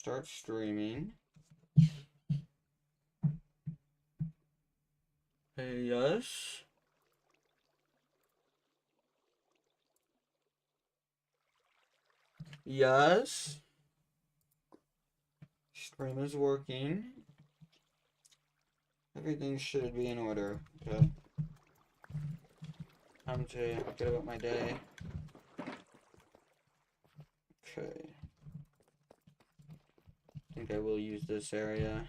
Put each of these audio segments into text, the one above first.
Start streaming. Hey, yes. Yes. Stream is working. Everything should be in order. Okay. Time to get about my day. Okay. I think I will use this area.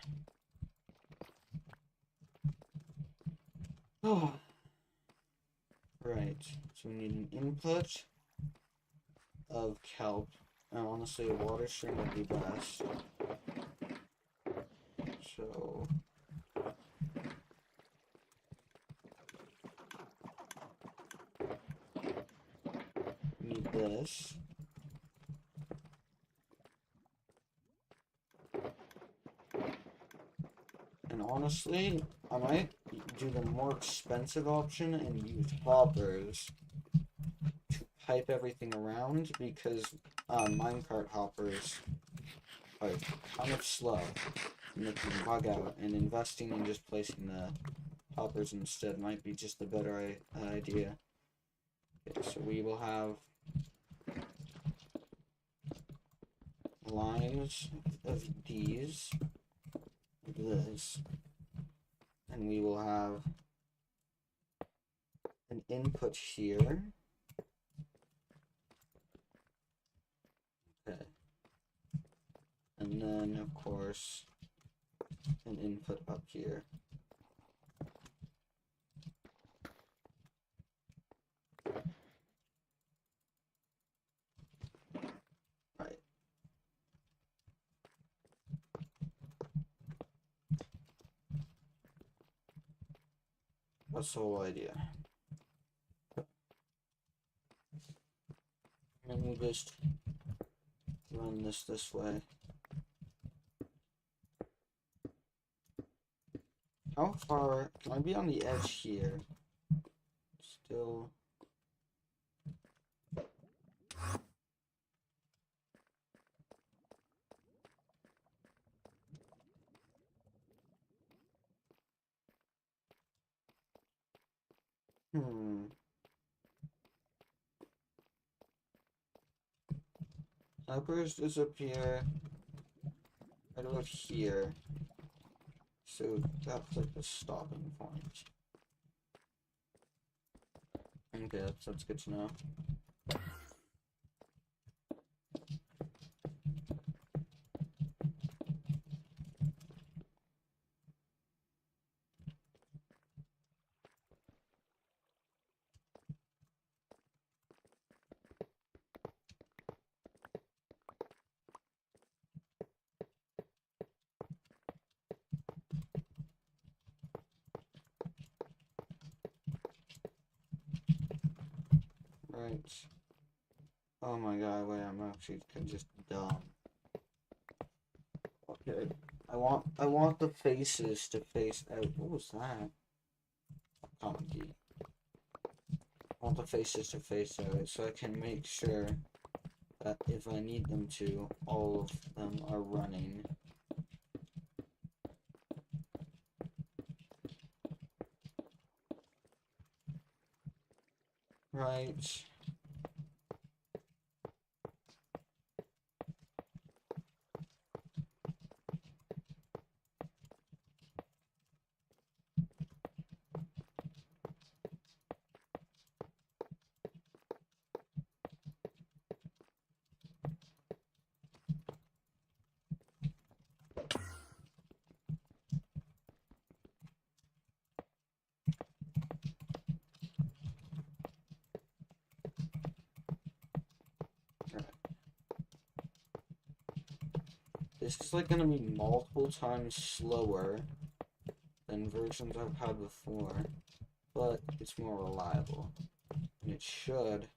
Oh. Right. So we need an input of kelp. And honestly, a water stream would be best. So need this. And honestly, I might do the more expensive option and use hoppers to pipe everything around because minecart hoppers are kind of slow and they can bug out, and investing in just placing the hoppers instead might be just the better idea. Okay, so we will have lines of these, this, and we will have an input here. Okay. And then, of course, an input up here. Right. That's the whole idea. And we'll just run this way. How far can I be on the edge here? Still. Helpers disappear right about here. So that's like the stopping point. Okay, that's good to know. Right. Oh my god, wait, I'm actually just dumb. Okay. I want the faces to face out. What was that? Common key. I want the faces to face out so I can make sure that if I need them to, all of them are running. Right. This is like gonna be multiple times slower than versions I've had before, but it's more reliable. And it should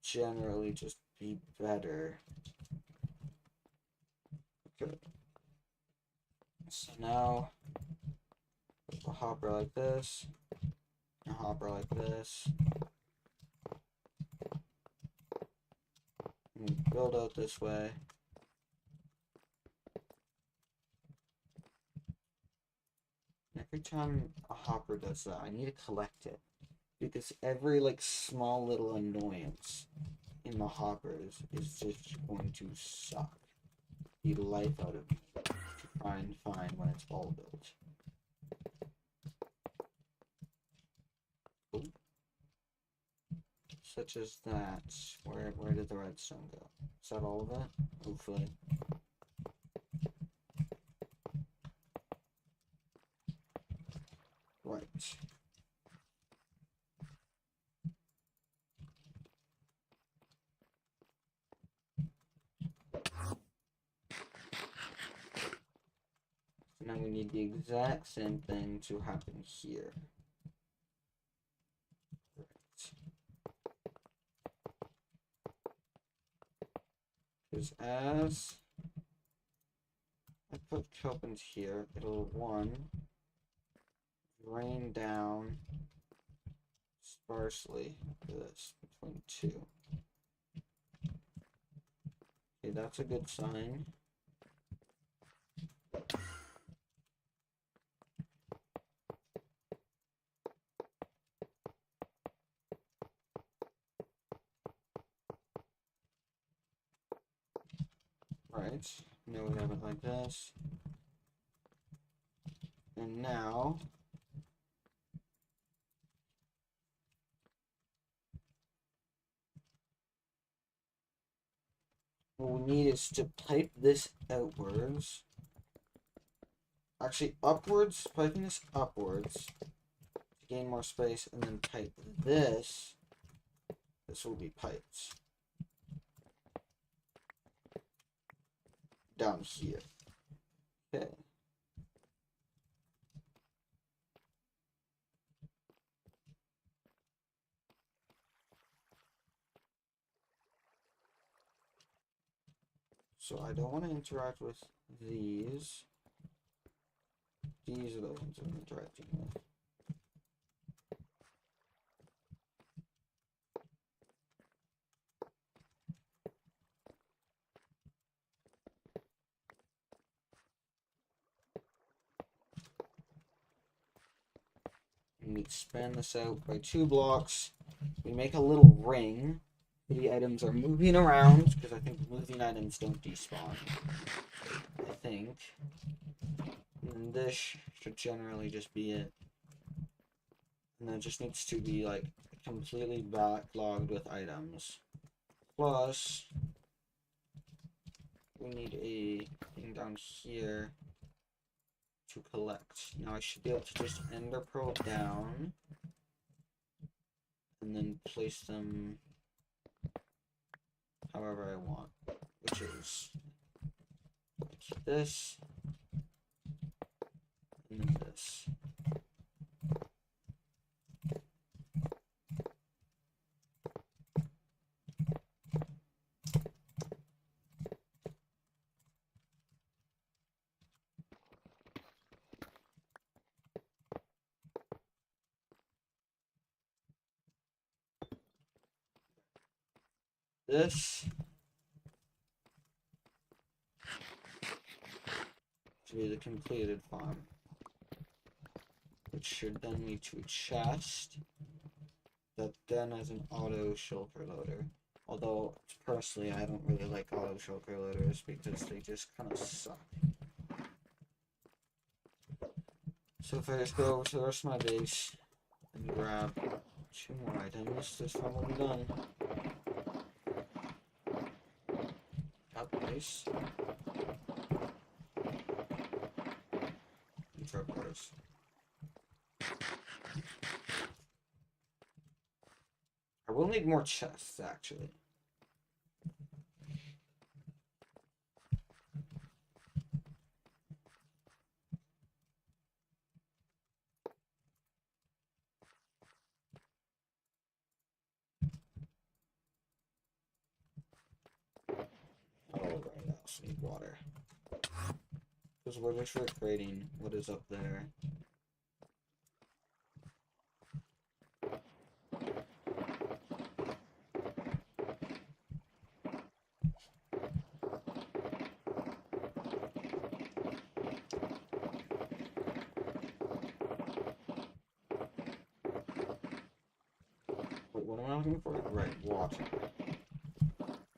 generally just be better. Okay. So now, a hopper like this, a hopper like this. And build out this way. Every time a hopper does that, I need to collect it. Because every, like, small little annoyance in the hoppers is just going to suck the life out of me to try and find when it's all built. Ooh. Such as that. Where did the redstone go? Is that all of it? Hopefully. Right. Now we need the exact same thing to happen here. Because as I put copens here, it'll, one, rain down sparsely this between two. Okay, that's a good sign. Right, now we have it like this. And now what we need is to pipe this outwards. Actually, upwards, piping this upwards to gain more space, and then pipe this. This will be piped down here. Okay. So I don't want to interact with these. These are the ones I'm interacting with. And we expand this out by 2 blocks. We make a little ring. The items are moving around, because I think moving items don't despawn. I think. And this should generally just be it. And then it just needs to be, like, completely backlogged with items. Plus, we need a thing down here to collect. Now I should be able to just ender pearl down and then place them however I want, which is like this and then this. This should be the completed farm, which should then lead to a chest that then has an auto shulker loader. Although, personally, I don't really like auto shulker loaders because they just kind of suck. So if I just go over to the rest of my base and grab 2 more items, this farm will be done. Nice. And truckers. I will need more chests, actually. Oh, right, I also need water. Because we're just recreating what is up there. What am I looking for? Right, water.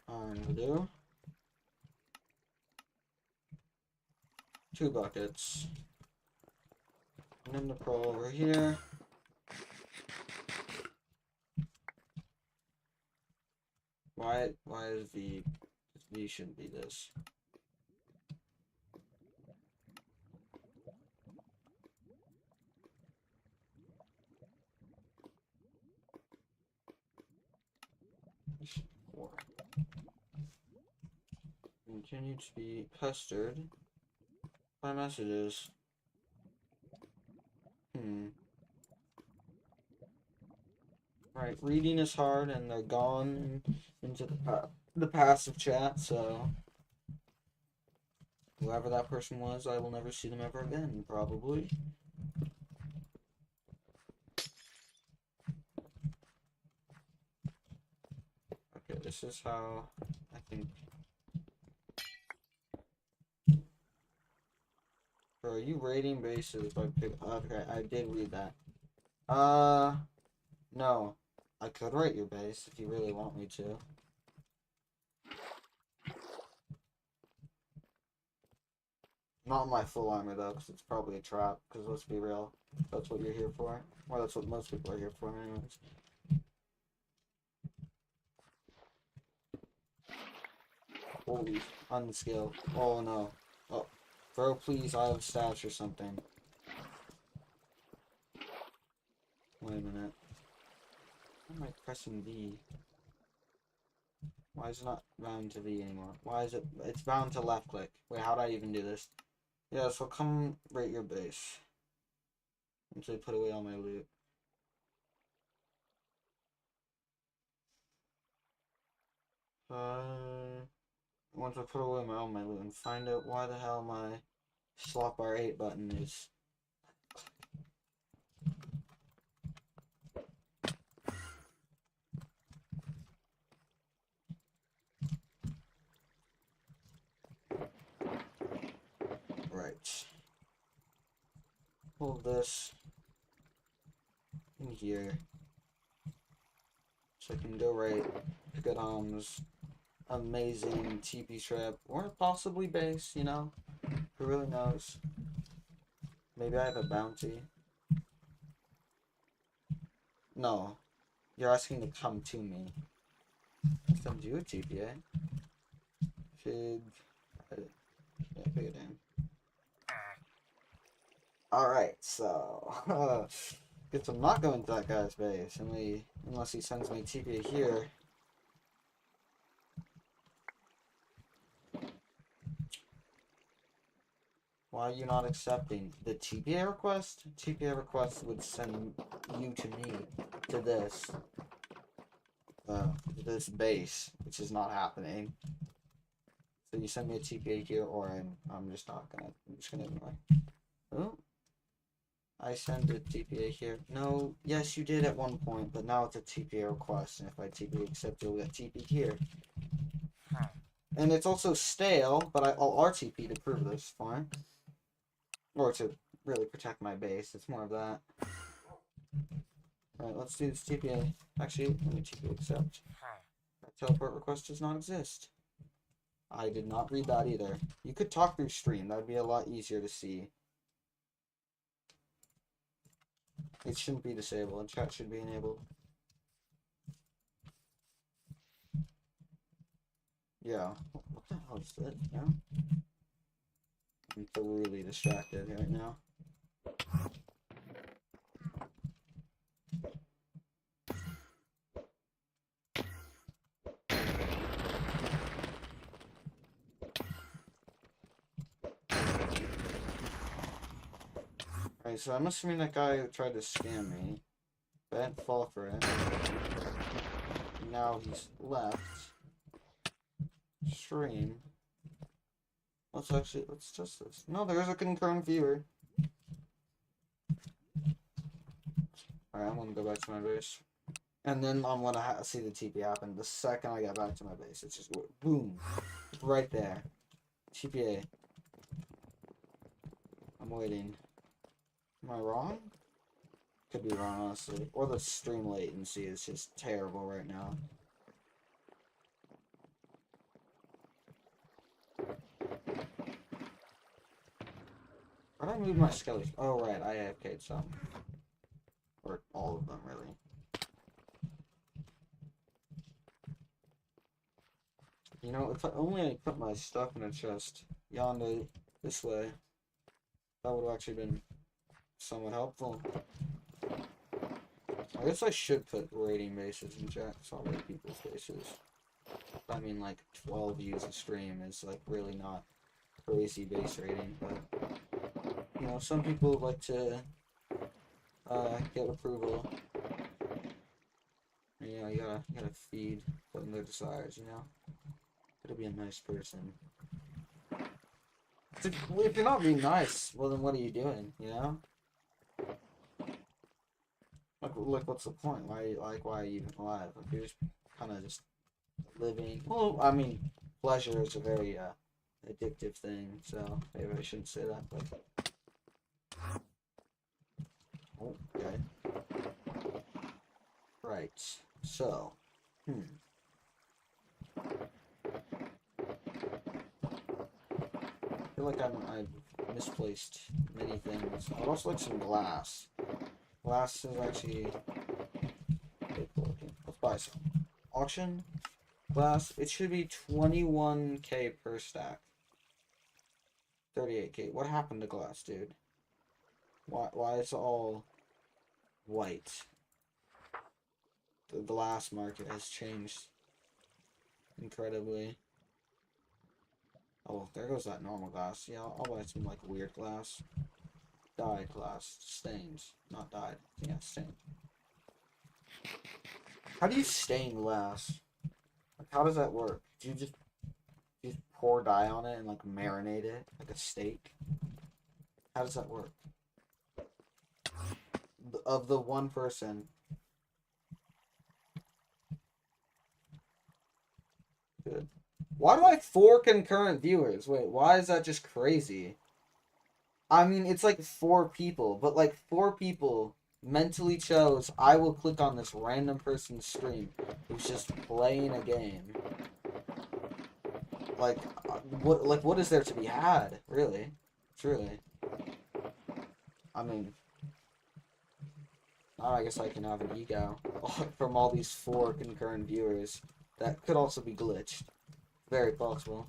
Iron will do. 2 buckets. And then the pearl over here. Why is V shouldn't be this? Four. Continue to be pestered by messages. Right, reading is hard, and they're gone into the passive chat. So whoever that person was, I will never see them ever again, probably. Okay, this is how I think. Bro, are you rating bases by pick? Okay, I did read that. No. I could rate your base if you really want me to. Not my full armor though, because it's probably a trap. Because let's be real, that's what you're here for. Or that's what most people are here for, anyways. Holy, unskilled. Oh no. Oh, bro, please, I have stats or something. Wait a minute. Why am I pressing V? Why is it not bound to V anymore? Why is it? It's bound to left click. Wait, how do I even do this? Yeah, so come rate your base. Until I put away all my loot. Once I put away all my loot and find out why the hell my slot bar 8 button is. Right. Pull this in here. So I can go right, pick at amazing TP trap, or possibly base, you know? Who really knows? Maybe I have a bounty. No. You're asking to come to me. Send you a TPA. Pig. Yeah, pig it in. Alright, so guess I'm not going to that guy's base unless he sends me TPA here. Why are you not accepting the TPA request? TPA request would send you to me, to this base, which is not happening. So you send me a TPA here, or I'm just not gonna. I'm just gonna ignore. Oh, I send a TPA here. No, yes, you did at one point, but now it's a TPA request, and if I TPA accept, you'll get TP here. And it's also stale, but I'll RTP to prove this. Fine. Or to really protect my base. It's more of that. Alright, let's do this TPA. Actually, let me TPA accept. That teleport request does not exist. I did not read that either. You could talk through stream. That would be a lot easier to see. It shouldn't be disabled. Chat should be enabled. Yeah. What the hell is this, man? I'm thoroughly distracted right now. Alright, so I'm assuming that guy who tried to scam me, but I didn't fall for it. Now he's left. Stream. Let's test this. No, there is a concurrent viewer. Alright, I'm gonna go back to my base. And then I'm gonna see the TP happen the second I get back to my base. It's just boom. Right there. TPA. I'm waiting. Am I wrong? Could be wrong, honestly. Or the stream latency is just terrible right now. Why did I move my skellies? Oh, right, I AFK'd some. Or all of them, really. You know, if I only I put my stuff in a chest yonder, this way, that would have actually been somewhat helpful. I guess I should put raiding bases in chat, so I'll raid people's bases. I mean, like, 12 views a stream is, like, really not crazy base rating, but, you know, some people like to, get approval. And, you know, you gotta feed them their desires, you know? Gotta be a nice person. If you're not being nice, well, then what are you doing, you know? Like, what's the point? Why are you even alive? Like, you're just kind of just living. Well, I mean, pleasure is a very addictive thing, so maybe I shouldn't say that. But oh, okay, right. So, I feel like I've misplaced many things. I'd also like some glass. Glass is actually. Let's buy some. Auction glass. It should be 21k per stack. 38k. What happened to glass, dude? Why is it all white? The glass market has changed incredibly. Oh, there goes that normal glass. Yeah, I'll buy some like weird glass. Dyed glass. Stains. Not dyed. Yeah, stained. How do you stain glass? Like, how does that work? Do you just pour dye on it and like marinate it like a steak? How does that work? Of the one person. Good. Why do I have 4 concurrent viewers? Wait, why is that just crazy? I mean, it's like 4 people, but like 4 people mentally chose, I will click on this random person's stream who's just playing a game. Like, what is there to be had, really? Truly. I mean, I guess I can have an ego from all these 4 concurrent viewers. That could also be glitched. Very possible.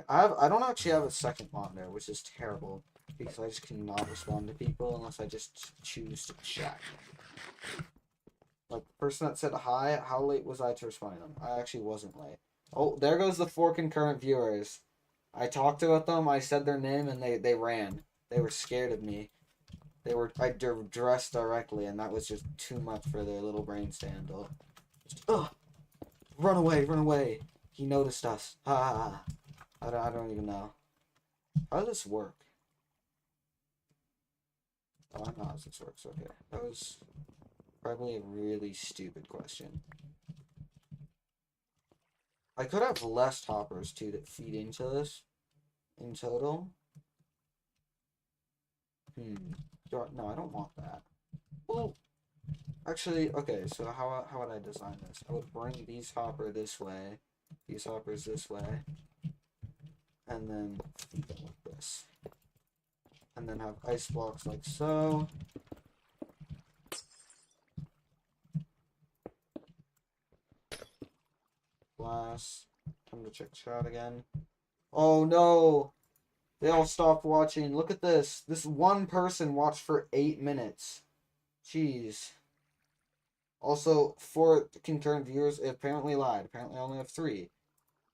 I don't actually have a second monitor, which is terrible, because I just cannot respond to people unless I just choose to chat. Like, the person that said hi, how late was I to respond to them? I actually wasn't late. Oh, there goes the 4 concurrent viewers. I talked about them, I said their name, and they ran. They were scared of me. I dressed directly, and that was just too much for their little brains to handle. Just, ugh! Run away, run away! He noticed us. Ha ha ha. I don't even know. How does this work? Oh, I know how this works. Okay. That was probably a really stupid question. I could have less hoppers, too, that feed into this in total. No, I don't want that. Well, actually, okay, so how would I design this? I would bring these hoppers this way, and then feed them like this. And then have ice blocks like so. Glass. Time to check chat again. Oh no! They all stopped watching. Look at this. This one person watched for 8 minutes. Jeez. Also, 4 concurrent viewers apparently lied. Apparently I only have 3.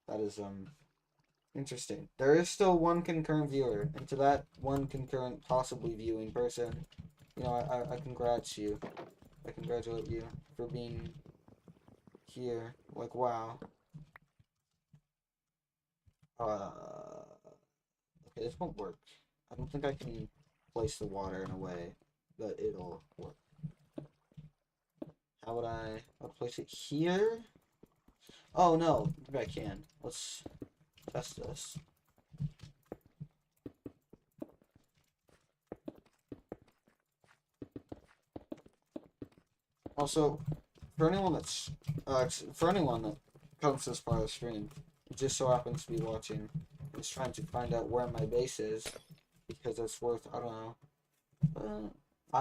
That is, interesting. There is still 1 concurrent viewer, and to that 1 concurrent possibly viewing person, you know, I congratulate you. I congratulate you for being here. Like, wow. Okay, this won't work. I don't think I can place the water in a way that it'll work. How would I'll place it here? Oh no, maybe I can. Let's test this. Also, for anyone that comes to this part of the stream, just so happens to be watching, is trying to find out where my base is, because it's worth, I don't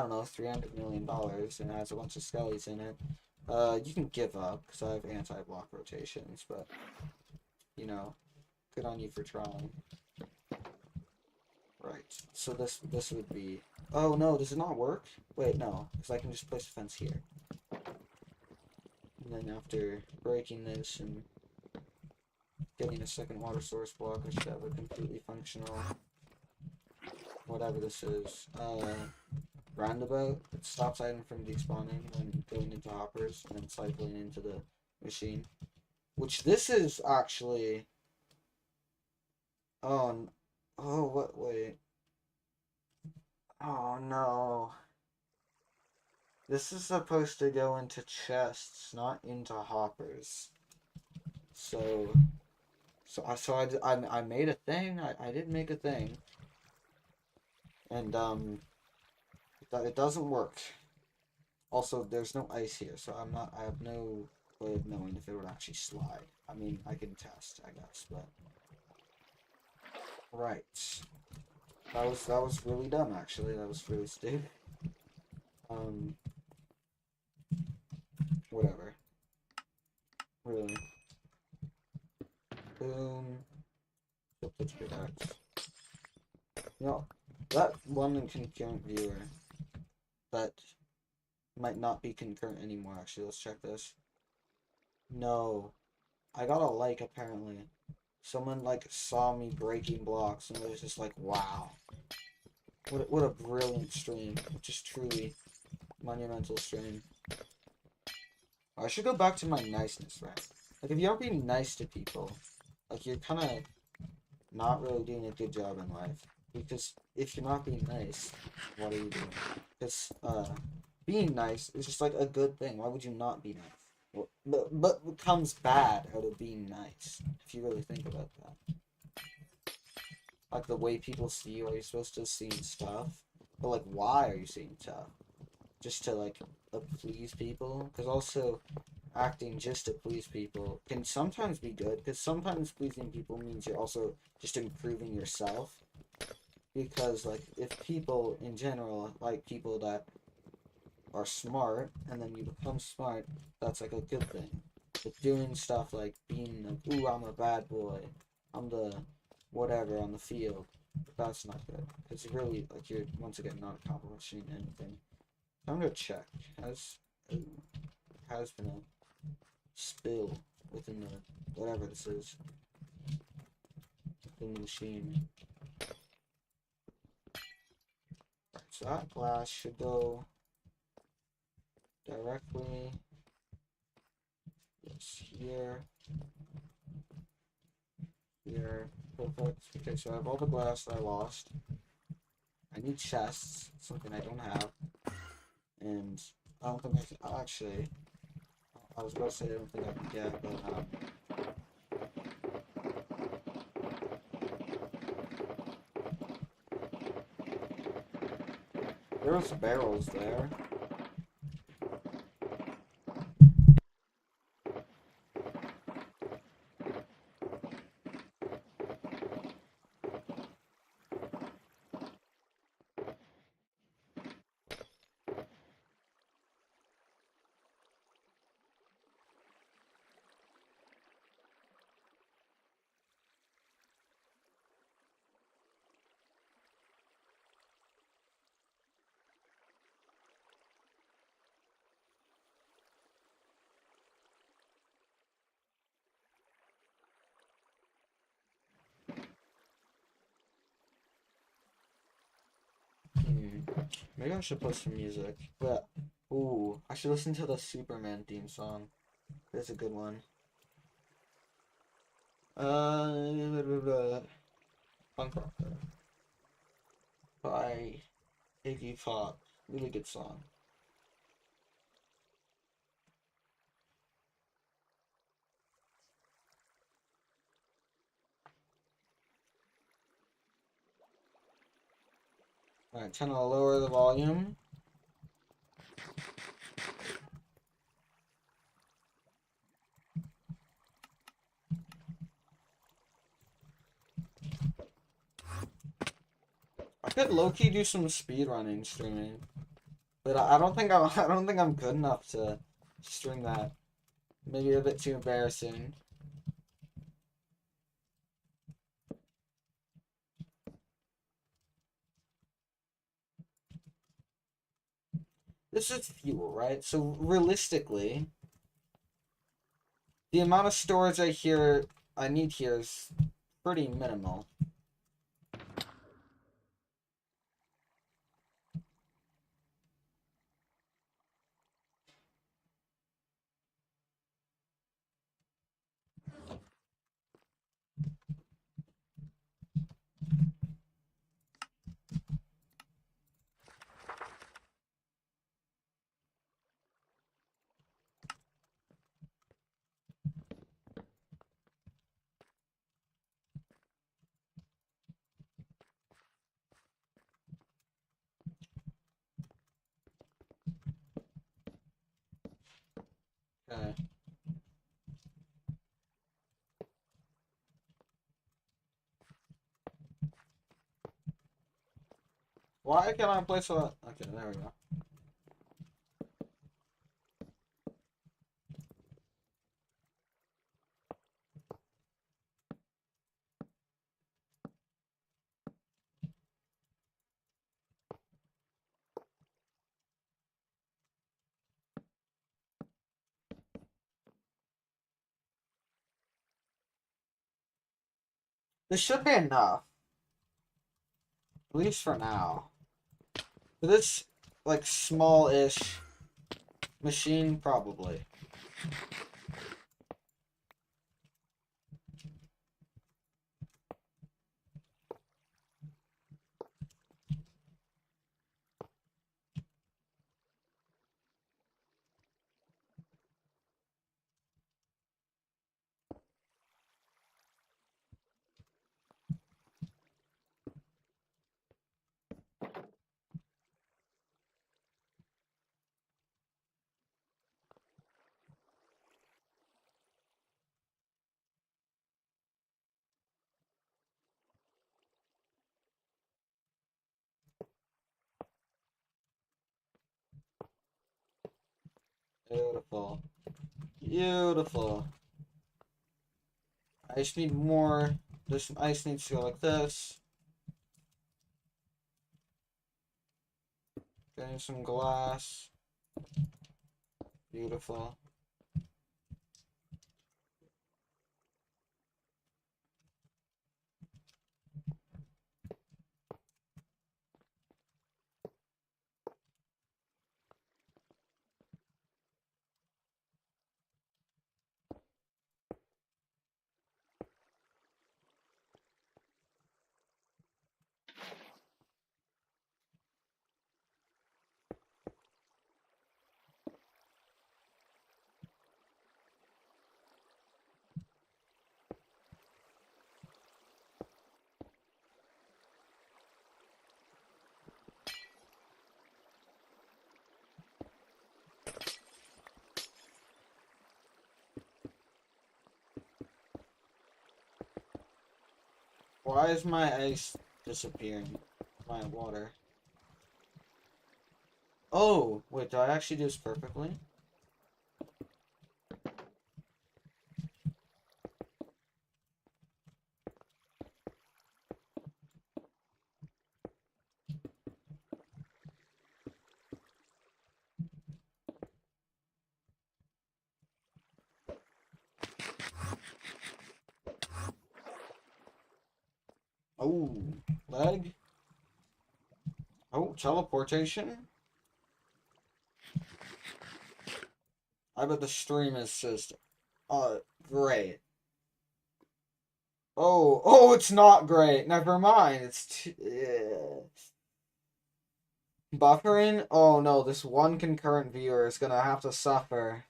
know, $300 million and has a bunch of skellies in it. You can give up, because I have anti-block rotations, but, you know, good on you for trying. Right, so this would be... Oh, no, does it not work? Wait, no, because I can just place a fence here. And then after breaking this and getting a second water source block, I should have a completely functional... whatever this is. Roundabout. It stops item from despawning when going into hoppers and then cycling into the machine. Which this is actually... Oh, what? Wait. Oh, no. This is supposed to go into chests, not into hoppers. So I made a thing. I did make a thing. And, it doesn't work. Also, there's no ice here, so I have no way of knowing if it would actually slide. I mean, I can test, I guess, but... Right. That was really dumb, actually. That was really stupid. Whatever. Really. Boom. Flip the pickaxe. You know, that one concurrent viewer that might not be concurrent anymore, actually. Let's check this. No. I got a like, apparently. Someone, like, saw me breaking blocks and was just like, wow. What a brilliant stream. Just truly monumental stream. I should go back to my niceness, right? Like, if you're being nice to people, like, you're kind of not really doing a good job in life. Because if you're not being nice, what are you doing? Because, being nice is just, like, a good thing. Why would you not be nice? Well, but what comes bad out of being nice, if you really think about that? Like, the way people see you, are you supposed to see stuff? But, like, why are you seeing stuff? Just to, like, please people? Because also, acting just to please people can sometimes be good, because sometimes pleasing people means you're also just improving yourself. Because, like, if people in general like people that are smart, and then you become smart, that's, like, a good thing. But doing stuff like being like, ooh, I'm a bad boy, I'm the whatever on the field, that's not good. Because really, like, you're, once again, not accomplishing anything. I'm gonna check. Has been a spill within the, whatever this is, within the machine. So that glass should go directly, yes, here, here, perfect. Okay, so I have all the glass that I lost. I need chests, something I don't have, and I don't think I can, actually, I was about to say I don't think I can get, but, there's barrels there. Maybe I should put some music. But, ooh, I should listen to the Superman theme song. There's a good one. Punk Rocker by Iggy Pop. Really good song. Alright, trying to lower the volume. could low-key do some speedrunning streaming, but I don't think I don't think I'm good enough to stream that. Maybe a bit too embarrassing. This is fuel, right? So realistically, the amount of storage I need here is pretty minimal. Okay. Why can't I place a... Okay, there we go. This should be enough. At least for now. For this, like, small-ish machine, probably. Beautiful. Beautiful. I just need more. This ice needs to go like this. Getting some glass. Beautiful. Why is my ice disappearing? My water. Oh, wait, did I actually do this perfectly? Oh, leg. Oh, teleportation. I bet the stream is just, great. Oh, it's not great. Never mind. Buffering? Oh no, this one concurrent viewer is gonna have to suffer.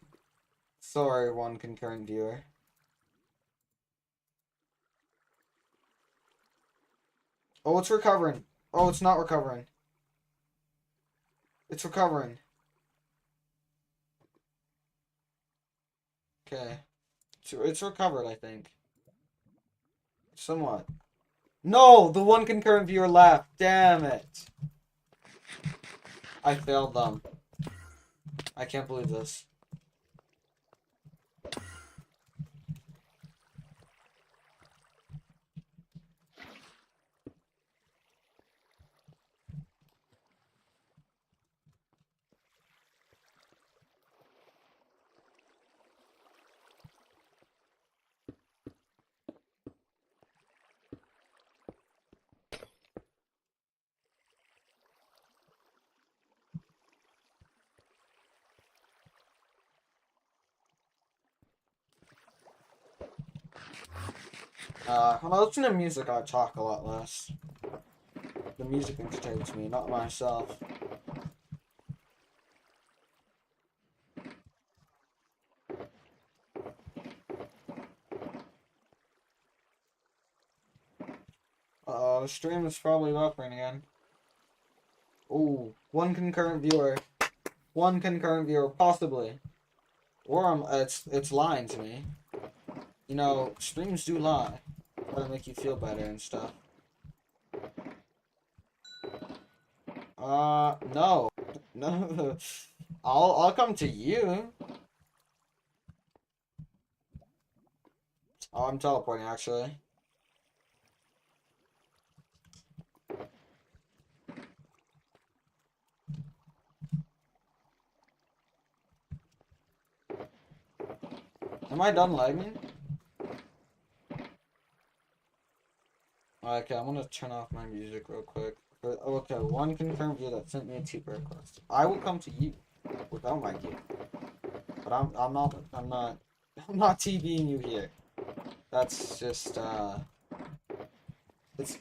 Sorry, one concurrent viewer. Oh, it's recovering. Oh, it's not recovering. It's recovering. Okay. It's recovered, I think. Somewhat. No, the one concurrent viewer left. Damn it. I failed them. I can't believe this. When I listen to music, I talk a lot less. The music entertains me, not myself. The stream is probably buffering again. Ooh, one concurrent viewer. One concurrent viewer, possibly. Or it's lying to me. You know, streams do lie. Try to make you feel better and stuff. No. No. I'll come to you. Oh, I'm teleporting actually. Am I done lagging? Okay, I'm gonna turn off my music real quick. Okay, one confirmed view that sent me a TP request. I will come to you without my gear. But I'm not TVing you here. That's just it's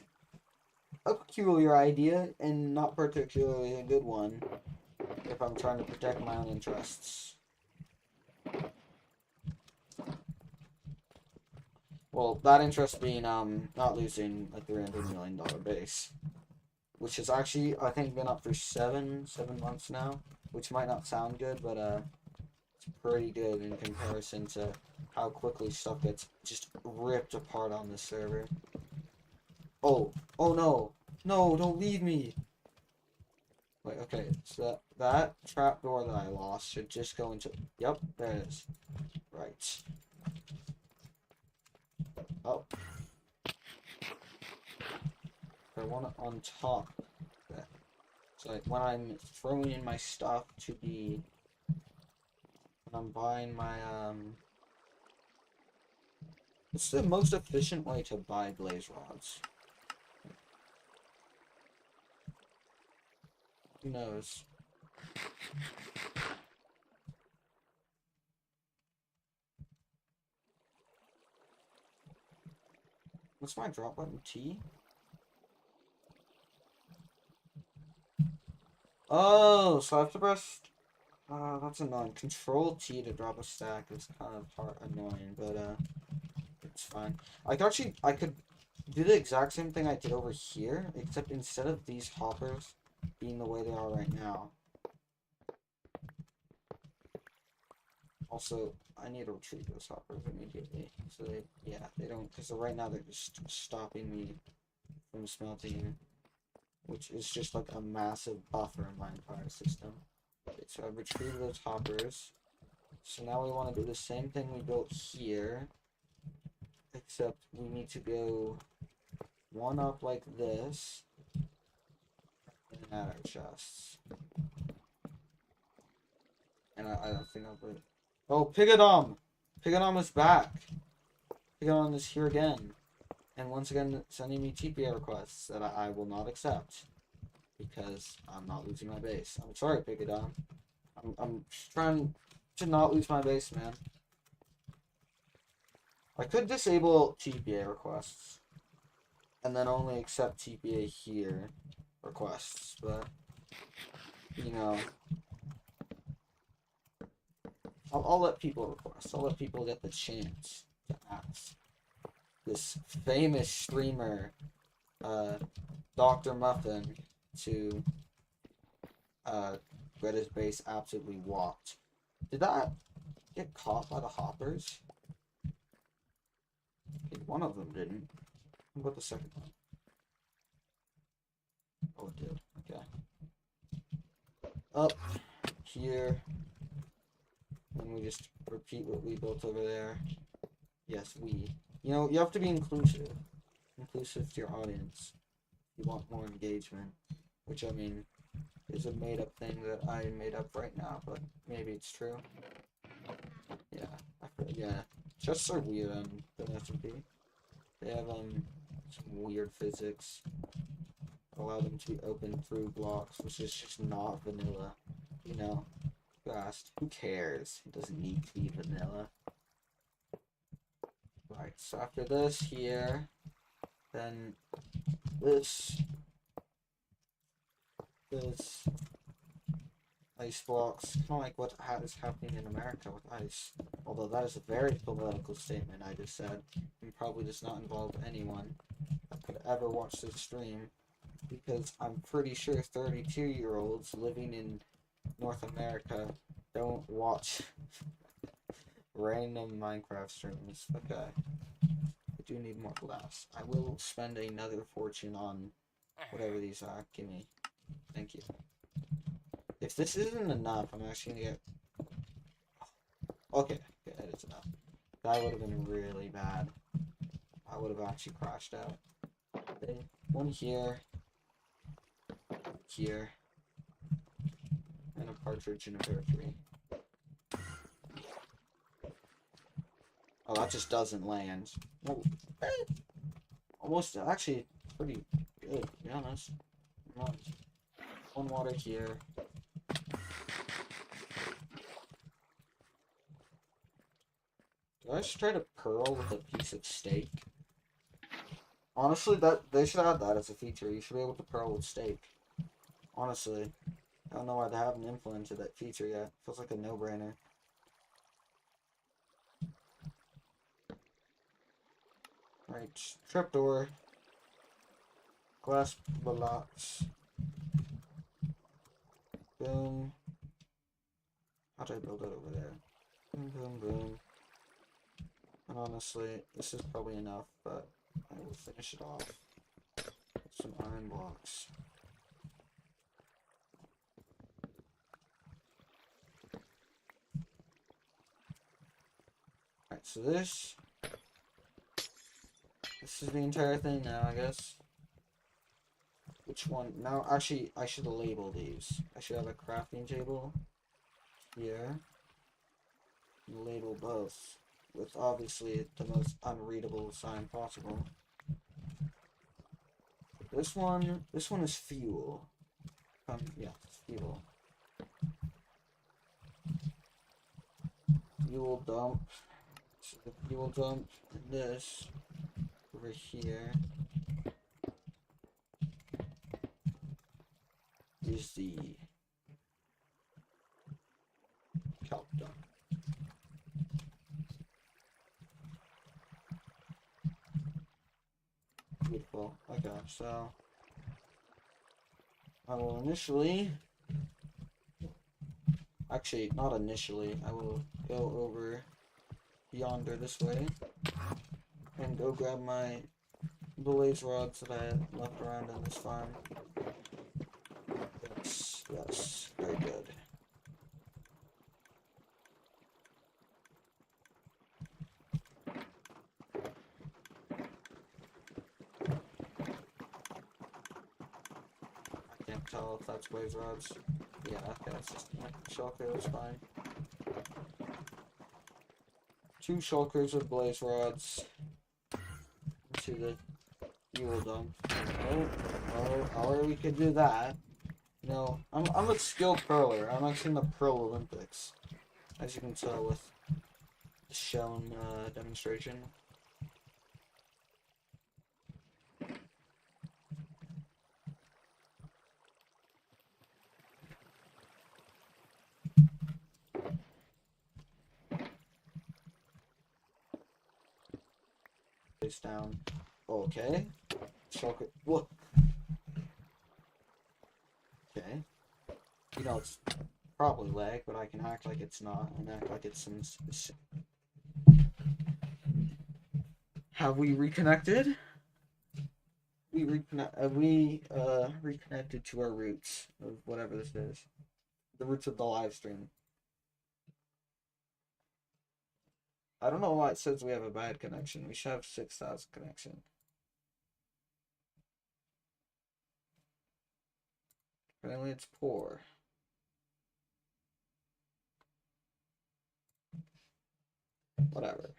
a peculiar idea and not particularly a good one if I'm trying to protect my own interests. Well, that interest being not losing a $300 million base, which has actually I think been up for seven months now, which might not sound good, but it's pretty good in comparison to how quickly stuff gets just ripped apart on this server. Oh no, no, don't leave me. Wait, okay, so that trapdoor that I lost should just go into. Yep, there it is. Right. Oh. I want it on top. So like when I'm throwing in my stuff to be, when I'm buying my what's the most efficient way to buy blaze rods? Who knows? What's my drop button? T? Oh, so I have to press. That's annoying. Control T to drop a stack is kind of annoying, but it's fine. I could do the exact same thing I did over here, except instead of these hoppers being the way they are right now. Also, I need to retrieve those hoppers immediately. So they don't, because right now they're just stopping me from smelting, which is just like a massive buffer in my entire system. Okay, so I've retrieved those hoppers. So now we want to do the same thing we built here, except we need to go one up like this, and add our chests. And I don't think I'll put it. Oh, Pigodom! Pigodom is back! Pigodom is here again. And once again, sending me TPA requests that I will not accept. Because I'm not losing my base. I'm sorry, Pigodom. I'm trying to not lose my base, man. I could disable TPA requests. And then only accept TPA here requests. But, you know... I'll let people request. I'll let people get the chance to ask. This famous streamer, Dr. Muffin, to get his base absolutely whopped. Did that get caught by the hoppers? Okay, one of them didn't. What about the second one? Oh, it did. Okay. Up here. And we just repeat what we built over there. Yes, we. You know, you have to be inclusive. Inclusive to your audience. You want more engagement. Which, I mean, is a made-up thing that I made up right now, but maybe it's true. Yeah. Yeah. Chests are weird on the SMP. They have, some weird physics. Allow them to be opened through blocks, which is just not vanilla. You know? Fast. Who cares? It doesn't need to be vanilla. Right, so after this here, then this ice blocks, kind of like what is happening in America with ice. Although that is a very political statement I just said, and probably does not involve anyone that could ever watch this stream, because I'm pretty sure 32-year-olds living in North America don't watch random Minecraft streams. Okay. I do need more glass. I will spend another fortune on whatever these are. Give me. Thank you. If this isn't enough, I'm actually gonna get... Okay, it is enough. That would have been really bad. I would have actually crashed out. Okay. One here. Here. And a partridge in a pear tree. Oh, that just doesn't land. Well, almost, actually, pretty good, to be honest. One water here. Do I just try to pearl with a piece of steak? Honestly, that they should add that as a feature. You should be able to pearl with steak. Honestly. I don't know why they haven't implemented that feature yet. Feels like a no-brainer. Right, trapdoor. Glass blocks. Boom. How did I build it over there? Boom, boom, boom. And honestly, this is probably enough, but I will finish it off with some iron blocks. Alright, so this is the entire thing now, I guess. Which one? Now, actually, I should label these. I should have a crafting table here. And label both with, obviously, the most unreadable sign possible. This one is fuel. Yeah, fuel. Fuel dump. So the fuel dump, and this over here is the kelp dump. Beautiful. Okay, so I will initially, actually not initially, I will go over yonder this way and go grab my blaze rods that I had left around in this farm. Yes, very good. I can't tell if that's blaze rods. Yeah, okay, it's just shulker, that's fine. 2 shulkers with blaze rods into the fuel dump. Or we could do that. You know, I'm a skilled pearler. I'm actually in the Pearl Olympics, as you can tell with the shown demonstration. Face down. Okay. Shulker. Look. Okay. You know, it's probably lag, but I can act like it's not, and act like it's some... Have we reconnected? reconnected to our roots of whatever this is. The roots of the live stream. I don't know why it says we have a bad connection. We should have 6,000 connection. Apparently it's poor. Whatever.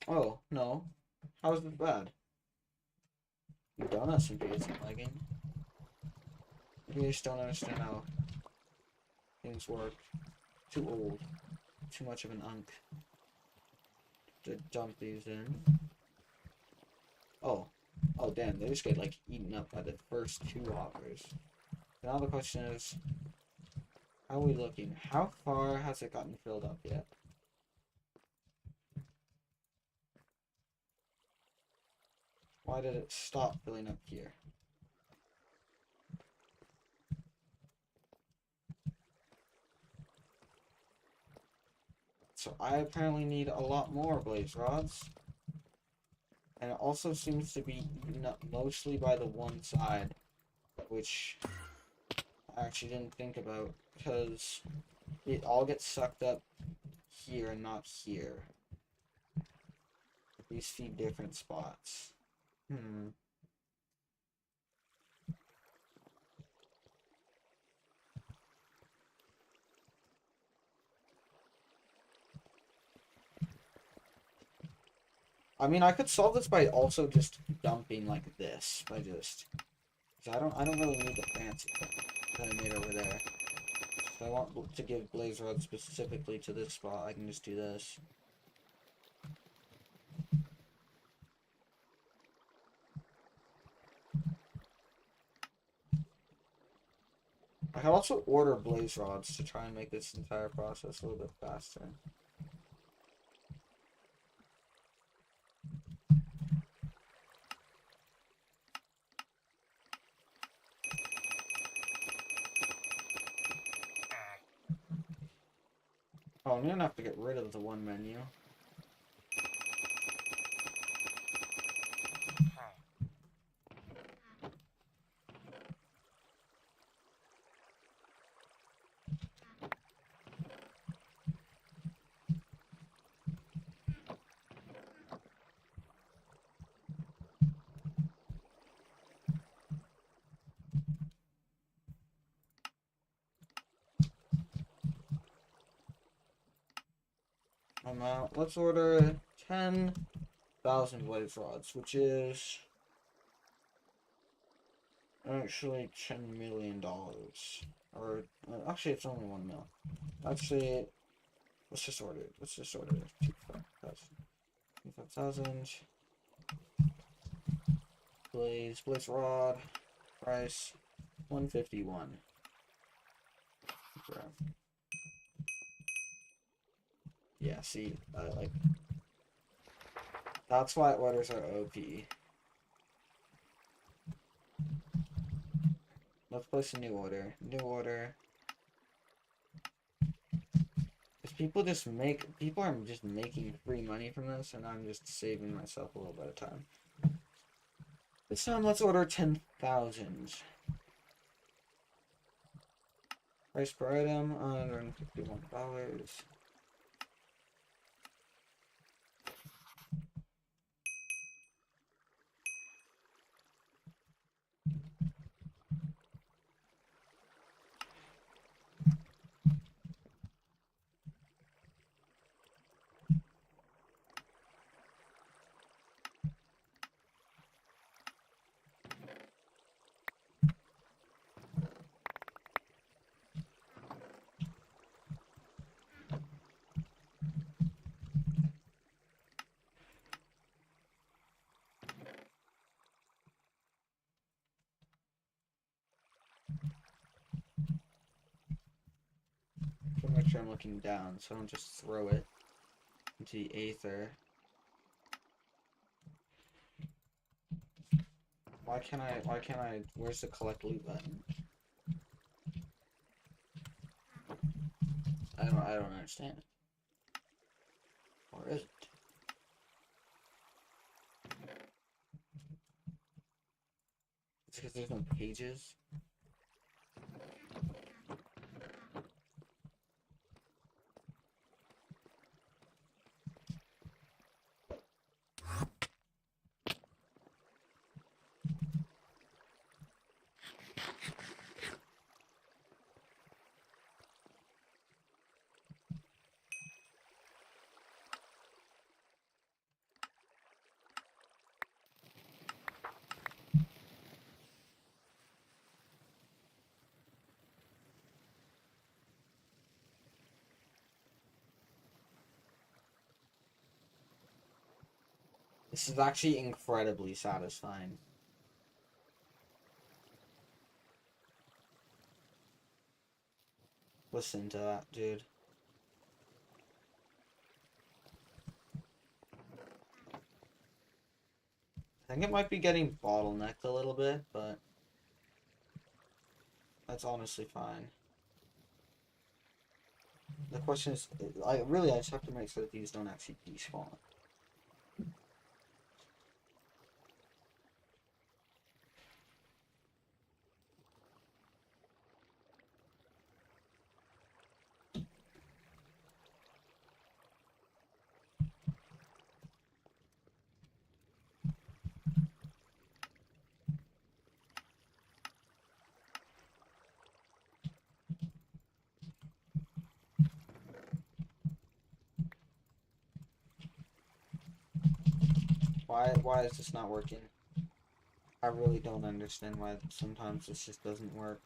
Oh, no. How is this bad? You don't SMP isn't lagging. Maybe I just don't understand how things work. Too old. Too much of an unk to dump these in. Oh. Oh, damn. They just get, like, eaten up by the first 2 hoppers. Now the question is, how are we looking? How far has it gotten filled up yet? Why did it stop filling up here? So I apparently need a lot more blaze rods. And it also seems to be eaten up mostly by the one side, which I actually didn't think about, because it all gets sucked up here and not here. These feed different spots. I mean, I could solve this by also just dumping like this, by just, cause I don't really need the fancy thing that I made over there. If I want to give blaze rod specifically to this spot, I can just do this. I can also order blaze rods to try and make this entire process a little bit faster. Oh, I'm gonna have to get rid of the one menu. Let's order 10,000 blaze rods, which is actually $10 million. Or, actually, it's only 1 mil. Actually, let's just order 25,000. Blaze rod, price 151. Yeah, see, like, that's why orders are OP. Let's place a new order. Because people are just making free money from this, and I'm just saving myself a little bit of time. This time, let's order 10,000. Price per item, $151. Make sure I'm looking down, so I don't just throw it into the aether. Why can't I, where's the collect loot button? I don't understand. Or is it? It's because there's no pages. This is actually incredibly satisfying. Listen to that, dude. I think it might be getting bottlenecked a little bit, but that's honestly fine. The question is, I just have to make sure that these don't actually despawn. Why is this not working? I really don't understand why sometimes this just doesn't work.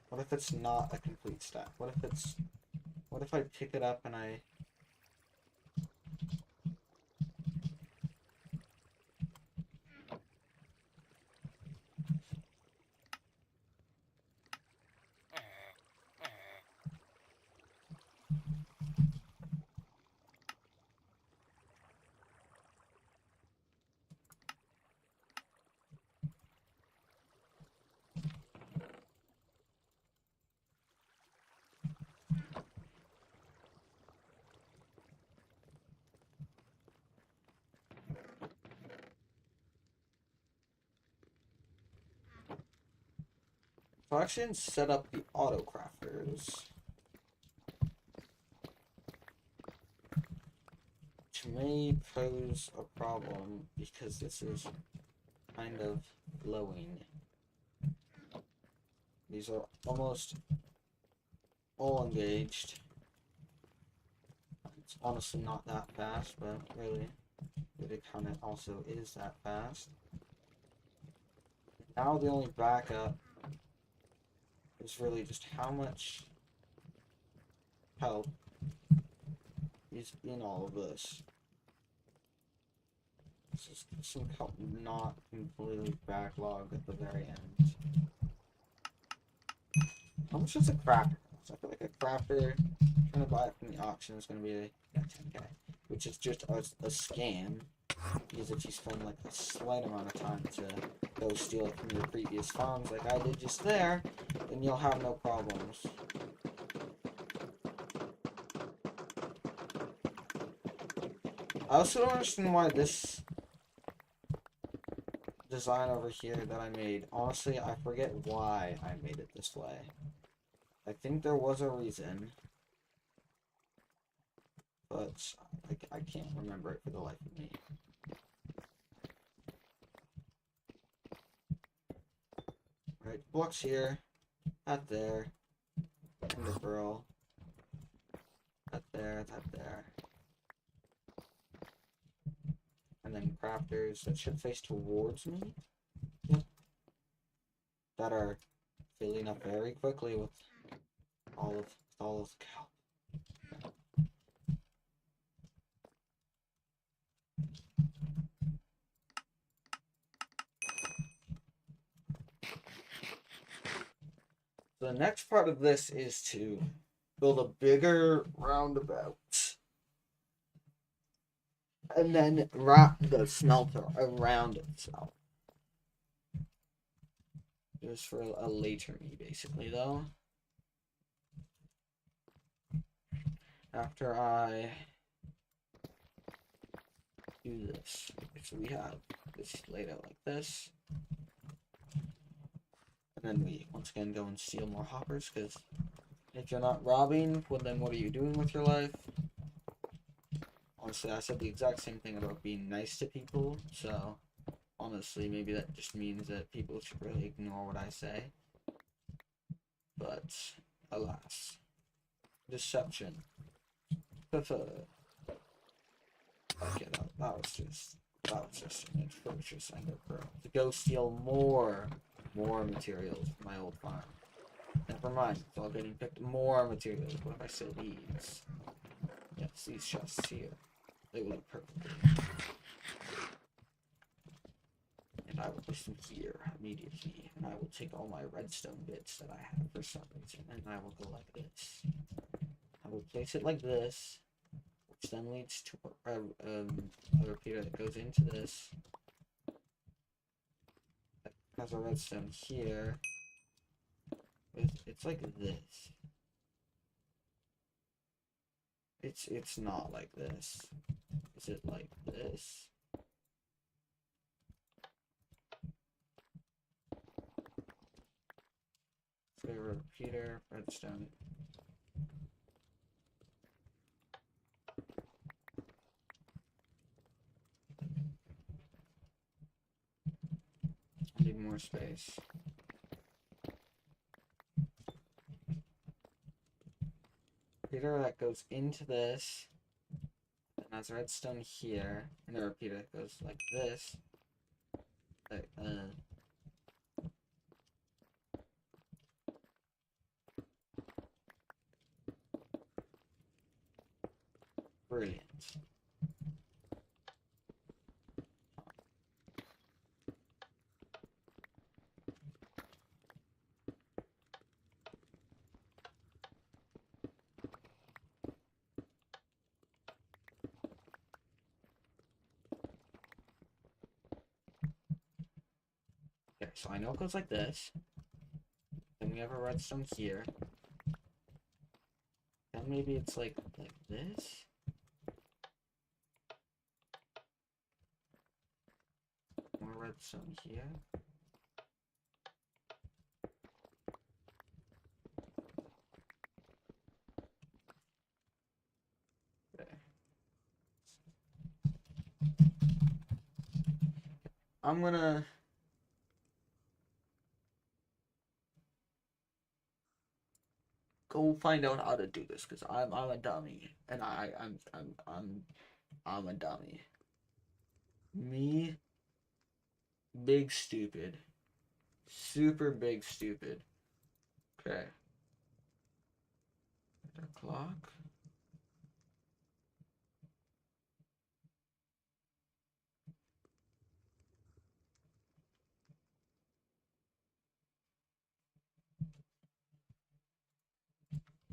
What if it's not a complete stack? What if I pick it up and I... If I actually set up the auto crafters, which may pose a problem because this is kind of glowing. These are almost all engaged. It's honestly not that fast, but really, it kind of also is that fast. Now the only backup is really just how much help is in all of this. This is some help not completely backlogged at the very end. How much is a crafter? So I feel like a crafter trying to buy it from the auction is going to be like 10k, which is just a scam. Because if you spend like a slight amount of time to go steal it from your previous farms, like I did just there, then you'll have no problems. I also don't understand why this design over here that I made, honestly, I forget why I made it this way. I think there was a reason, but I can't remember it for the life of me. Right, blocks here, that there, and a pearl, that there, that there. And then crafters that should face towards me. Yep. That are filling up very quickly with all of the kelp. The next part of this is to build a bigger roundabout. and then wrap the smelter around itself. Just for a later me, basically, though. After I do this, so we have this laid out like this, and then we once again go and steal more hoppers, because if you're not robbing, well, then what are you doing with your life? Honestly, I said the exact same thing about being nice to people, so honestly, maybe that just means that people should really ignore what I say. But, alas. Deception. Okay, that was just an atrocious end of growth. To go steal more materials from my old farm. Never mind, it's all getting picked. More materials. What if I steal these? Yes, these chests here. They will look perfectly. And I will place them here immediately. And I will take all my redstone bits that I have for some reason. And I will go like this. I will place it like this. Which then leads to a repeater that goes into this. That has a redstone here. It's like this. It's not like this. Is it like this? So repeater, redstone. I need more space. Repeater that goes into this, and has redstone here, and a repeater that goes like this. Like, brilliant. Okay, so I know it goes like this. Then we have a redstone here. Then maybe it's like this. More redstone here. Okay. I'm gonna go find out how to do this because I'm a dummy and I'm a dummy. Me, big stupid, super big stupid. Okay. The clock.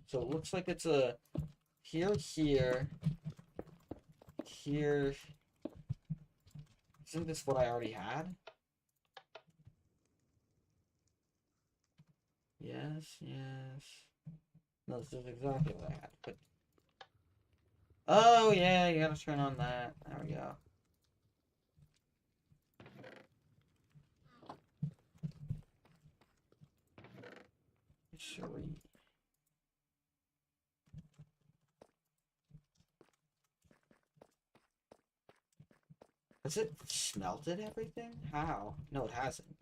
So it looks like it's a here. Isn't this what I already had? Yes. No, this is exactly what I had. But oh yeah, you gotta turn on that. There we go. Sure. Has it smelted everything? How? No, it hasn't.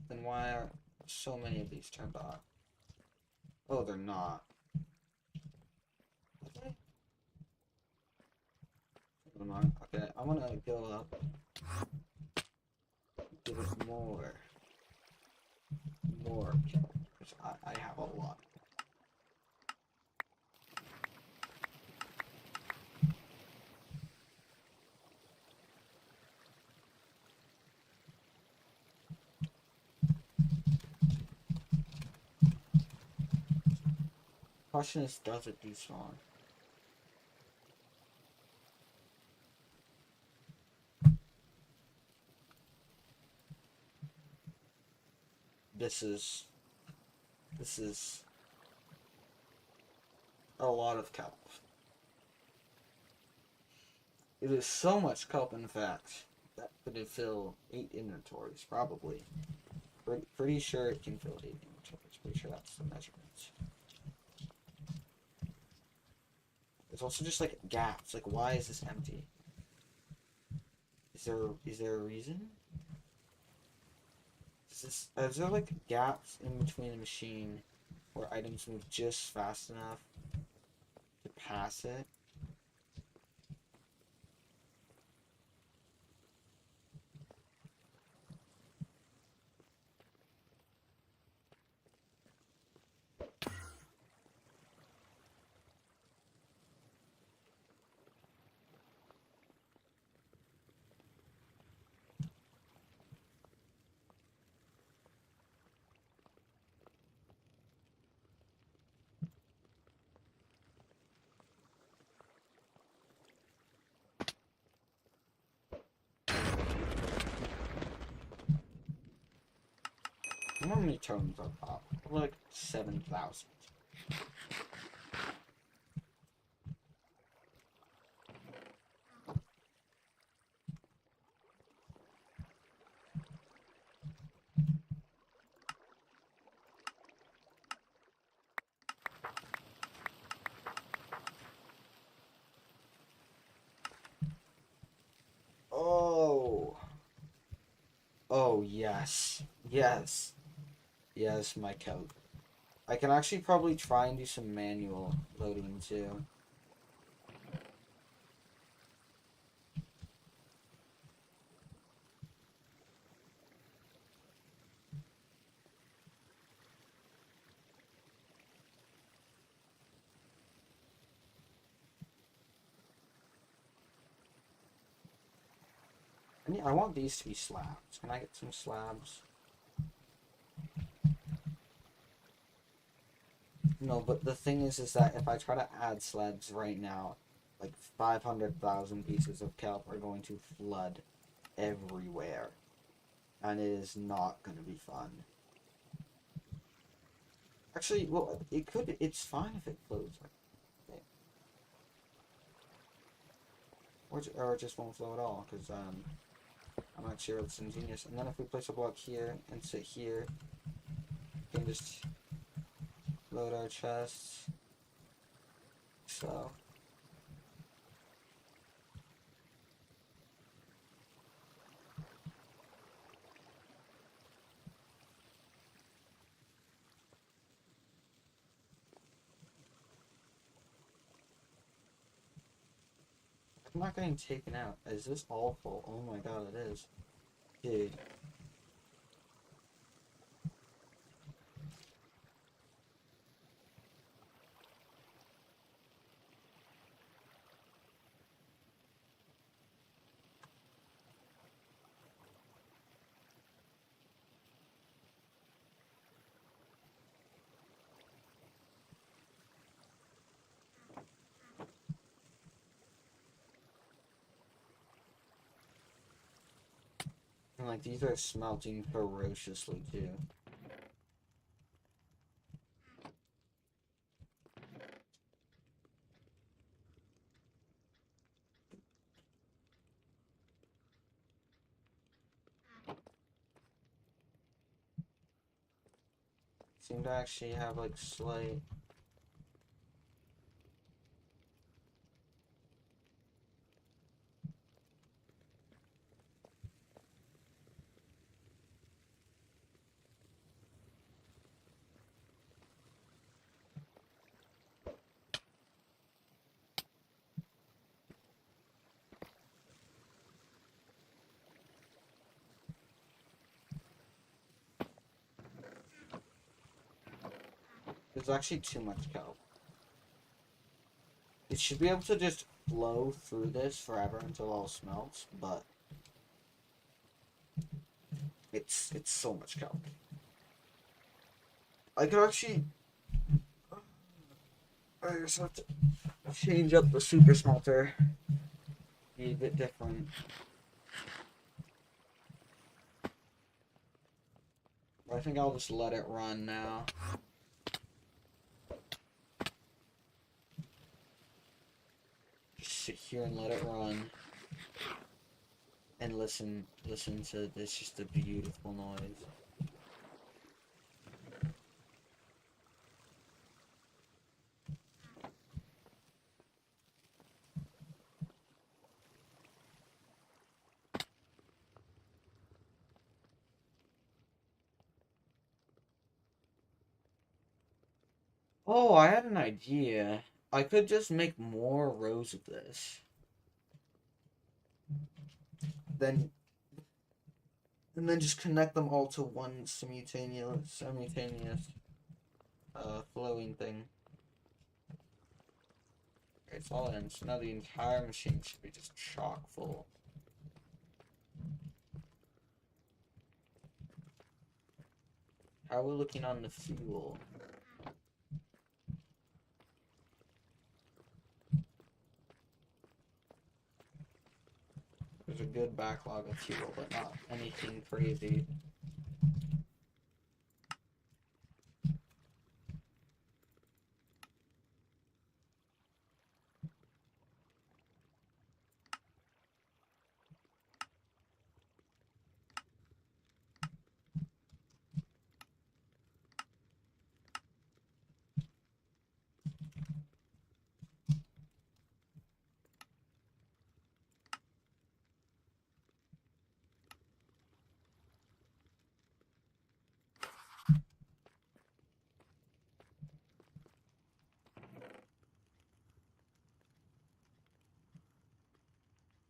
Then why are so many of these turned off? Oh, they're not. Okay. Never mind. Okay, I'm gonna go up. Give it more. Because I have a lot. Question is, does it despawn? this is a lot of kelp. It is so much kelp, in fact, that could fill 8 inventories, probably. Pretty sure it can fill 8 inventories. Pretty sure that's the measurement. There's also just like gaps. Like, why is this empty? Is there a reason? Is there like gaps in between the machine where items move just fast enough to pass it? How many totems are pop? Like 7,000. Oh. Oh, yes. Yes. Yes, my kelp. I can actually probably try and do some manual loading too. I want these to be slabs. Can I get some slabs? No, but the thing is that if I try to add slabs right now, like 500,000 pieces of kelp are going to flood everywhere. And it is not going to be fun. Actually, well, it's fine if it flows. Okay. Or it just won't flow at all, because, I'm not sure it's ingenious. And then if we place a block here and sit here, we can just load our chests. So. I'm not getting taken out. Is this all full? Oh my god, it is. Dude. And like, these are smelting ferociously too. Seem to actually have like slight. There's actually too much kelp. It should be able to just flow through this forever until it all smelts, but it's so much kelp. I could actually. I just have to change up the super smelter. Be a bit different. I I think I'll just let it run now. Just sit here and let it run. And listen to this, just a beautiful noise. Oh, I had an idea. I could just make more rows of this. Then and then just connect them all to one simultaneous flowing thing. It's all in, so now the entire machine should be just chock full. How are we looking on the fuel? There's a good backlog of fuel, but not anything crazy.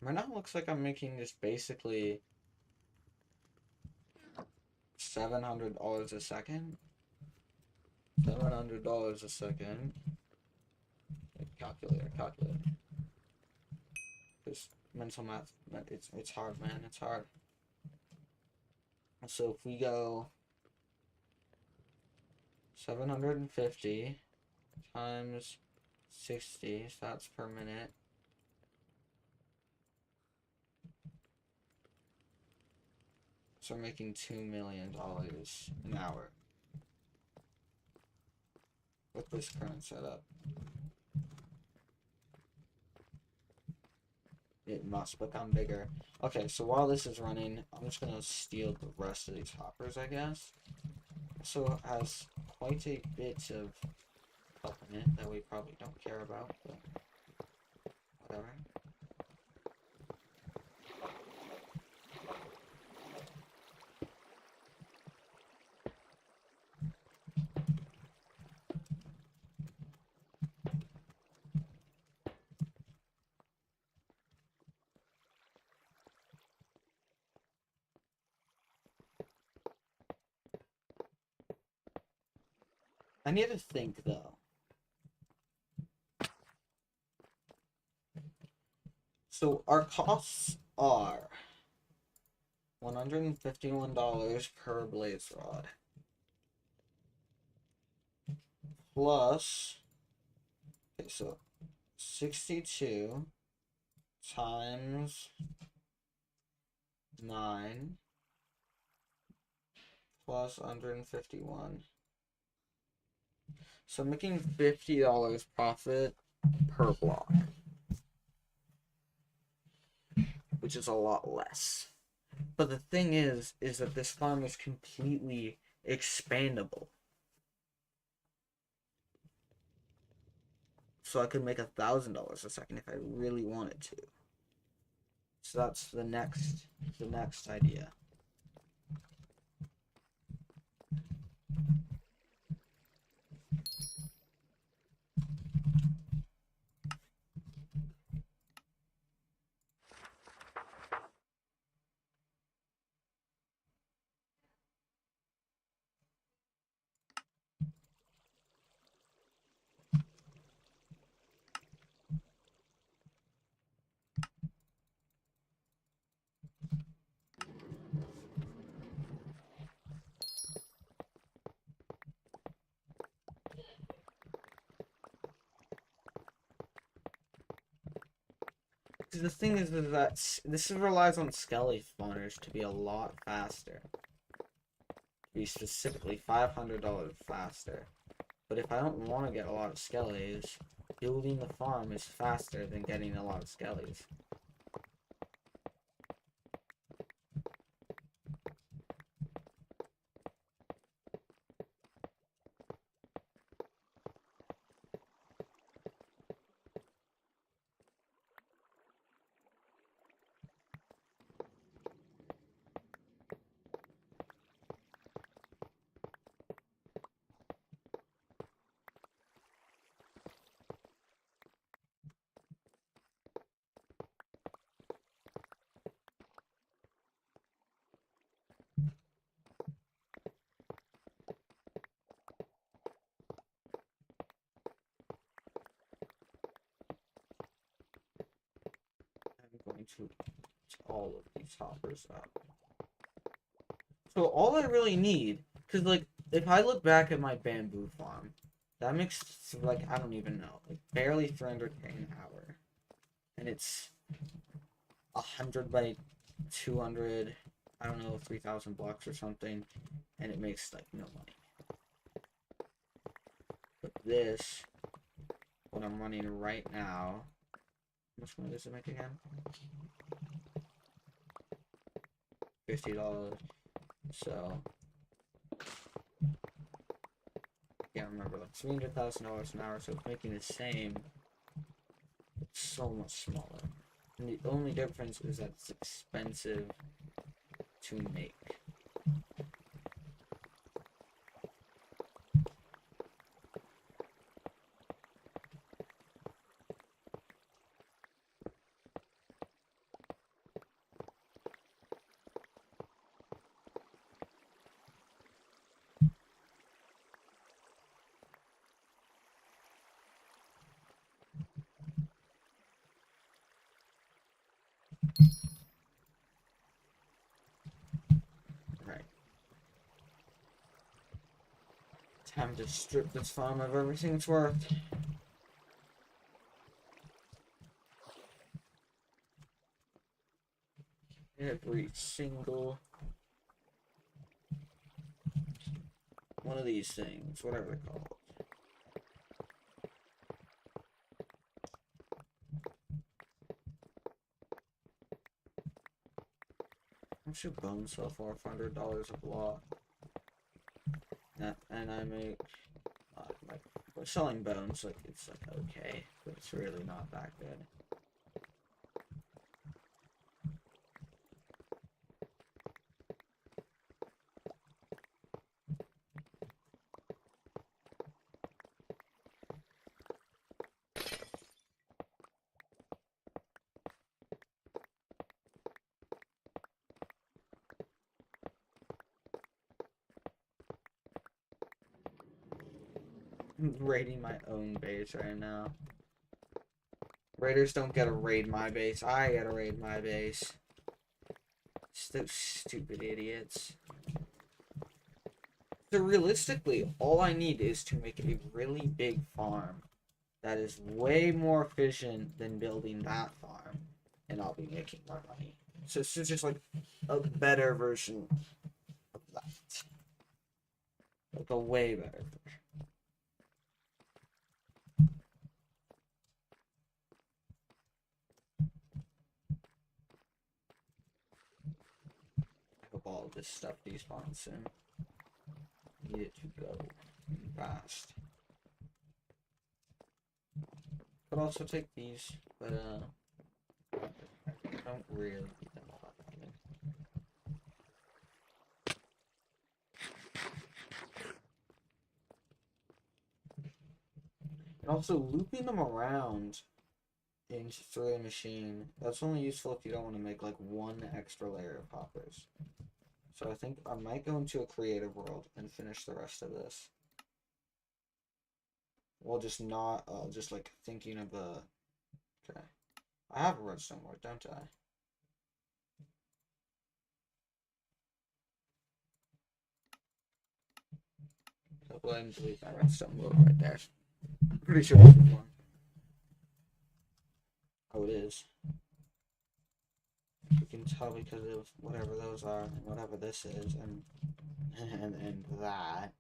Right now it looks like I'm making just basically $700 a second. $700 a second. Calculator. Just mental math, it's hard, man. It's hard. So if we go 750 times 60, so that's per minute. So we're making $2 million an hour with this current setup. It must become bigger. Okay, so while this is running, I'm just gonna steal the rest of these hoppers, I guess. So it has quite a bit of stuff in it that we probably don't care about, but whatever. I need to think, though. So our costs are $151 per blaze rod. Plus, okay, so 62 times 9 plus 151. So I'm making $50 profit per block, which is a lot less. But the thing is that this farm is completely expandable. So I could make $1,000 a second if I really wanted to. So that's the next idea. The thing is that this relies on skelly spawners to be a lot faster. be specifically $500 faster. But if I don't want to get a lot of skellies, building the farm is faster than getting a lot of skellies. I'm going to all of these hoppers up. So all I really need, because like if I look back at my bamboo farm, that makes like I don't even know, like barely 300k an hour, and it's 100 by 200, I don't know, 3,000 blocks or something, and it makes like no money. But this, what I'm running right now, how much money does it make again? $50. So can't remember, like $300,000 an hour. So it's making the same. It's so much smaller. And the only difference is that it's expensive to make. Right. Time to strip this farm of everything it's worth. Every single one of these things, whatever they're called. I should bone sell for $400 a block. And I make like selling bones, like it's like okay, but it's really not that good. I'm raiding my own base right now. Raiders don't get to raid my base. I get to raid my base. It's those stupid idiots. So realistically, all I need is to make a really big farm that is way more efficient than building that farm, and I'll be making more money. So it's just like a better version of that. Like a way better version. I hope all of this stuff despawns soon. I need it to go fast. Could also take these, but I don't really need them all that often. And also looping them around through a machine, that's only useful if you don't want to make like one extra layer of hoppers. So I think I might go into a creative world and finish the rest of this. Well, just not, just like thinking of the, okay. I have a redstone ward, don't I? So go ahead and delete my redstone ward right there. I'm pretty sure this is one. Oh, it is. You can tell because of whatever those are and whatever this is and that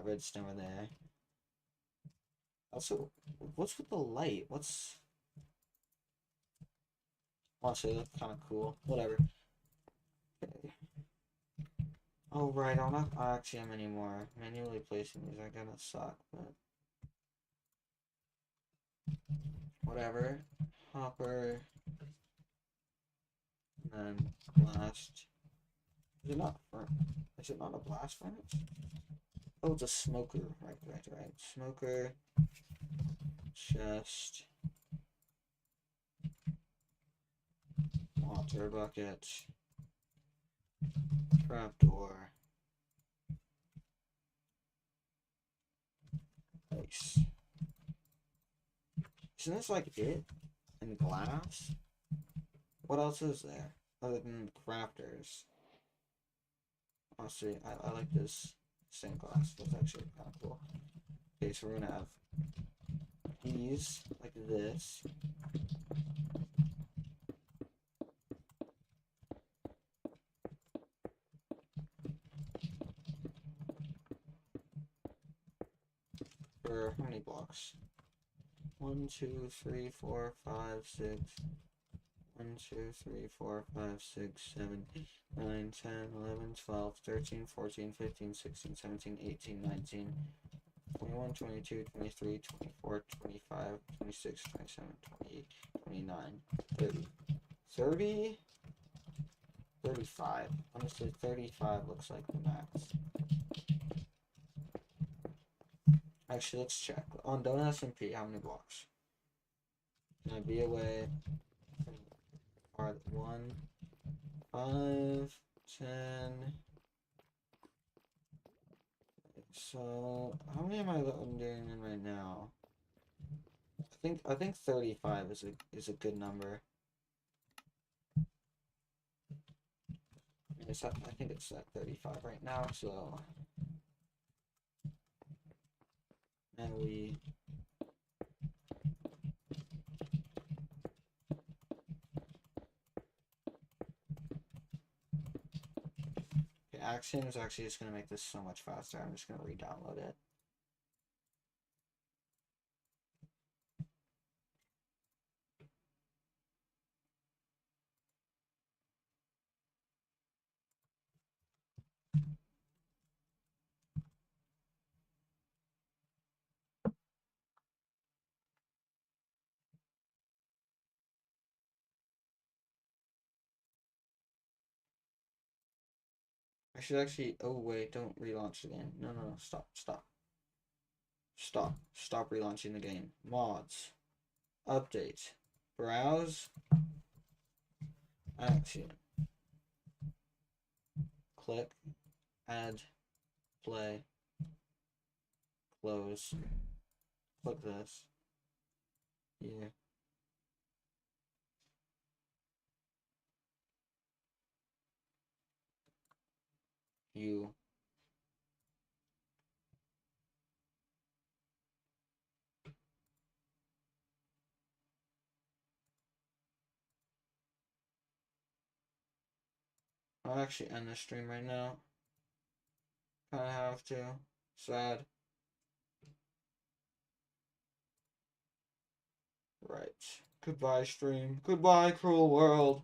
redstone over there. Also, what's with the light? What's honestly that's kind of cool. Whatever. Okay. Oh right, I'll not Axiom anymore. Manually placing these are gonna suck, but whatever. Hopper, and then blast. Is it not? Is it not a blast furnace? Oh, it's a smoker. Right. Smoker, chest, water bucket, trapdoor. Nice. Isn't this like it? And glass? What else is there? Other than crafters. Honestly, I like this stained glass. That's actually kind of cool. Okay, so we're gonna have these like this. For how many blocks? 1, 2, 3, 4, 5, 6. 1, 2, 3, 4, 5, 6, 7, 9, 10, 11, 12, 13, 14, 15, 16, 17, 18, 19, 21, 22, 23, 24, 25, 26, 27, 28, 29, 30. 30? 35. Honestly, 35 looks like the max. Actually, let's check. On Don't SMP, how many blocks? Can I be away from part 1, 5, 10. So, how many am I doing in right now? I think 35 is a good number. I think it's at 35 right now, so and we okay, Axiom is actually just gonna make this so much faster. I'm just gonna re-download it. I should actually oh wait, don't relaunch the game. No, stop relaunching the game. Mods. Update. Browse. Axiom. Click. Add. Play. Close. Click this. Yeah. You. I'll actually end the stream right now. Kinda have to. Sad. Right. Goodbye, stream. Goodbye, cruel world.